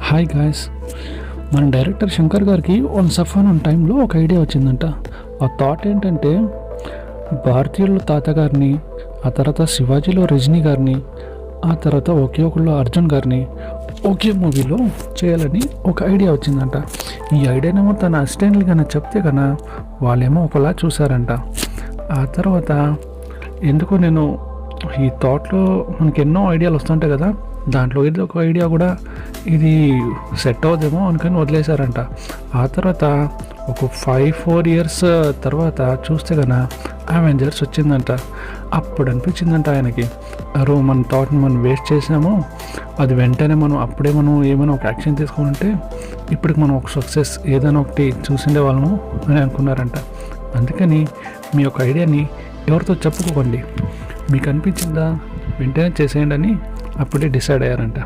Hi guys, మన director Shankar గారికి once upon on టైంలో ఒక ఐడియా వచ్చిందంట. ఆ థాట్ ఏంటంటే భారతీయుల్లో తాత గారిని, ఆ తర్వాత శివాజీలో రజనీ గారిని, ఆ తర్వాత ఒకే ఒకళ్ళు అర్జున్ గారిని ఒకే మూవీలో చేయాలని ఒక ఐడియా వచ్చిందంట. ఈ ఐడియానేమో తన అసిస్టెంట్లు కన్నా చెప్తే కన్నా వాళ్ళేమో ఒకలా చూసారంట. ఆ తర్వాత ఎందుకో నేను ఈ థాట్లో మనకి ఎన్నో ఐడియాలు వస్తుంటాయి కదా, దాంట్లో ఇది ఒక ఐడియా కూడా ఇది సెట్ అవుదేమో అనుకుని వదిలేశారంట. ఆ తర్వాత ఒక 4 years తర్వాత చూస్తే కన్నా అవెంజర్స్ వచ్చిందంట. అప్పుడు అనిపించిందంట ఆయనకి, అరో మన థాట్ని మనం వేస్ట్ చేసాము, అది వెంటనే మనం అప్పుడే మనం ఏమైనా ఒక యాక్షన్ తీసుకుంటే ఇప్పటికి మనం ఒక సక్సెస్ ఏదైనా ఒకటి చూసిండే వాళ్ళము అని అనుకున్నారంట. అందుకని మీ యొక్క ఐడియాని ఎవరితో చెప్పుకోకండి, మీకు అనిపించిందా వెంటనే చేసేయండి అని అప్పుడే డిసైడ్ అయ్యారంట.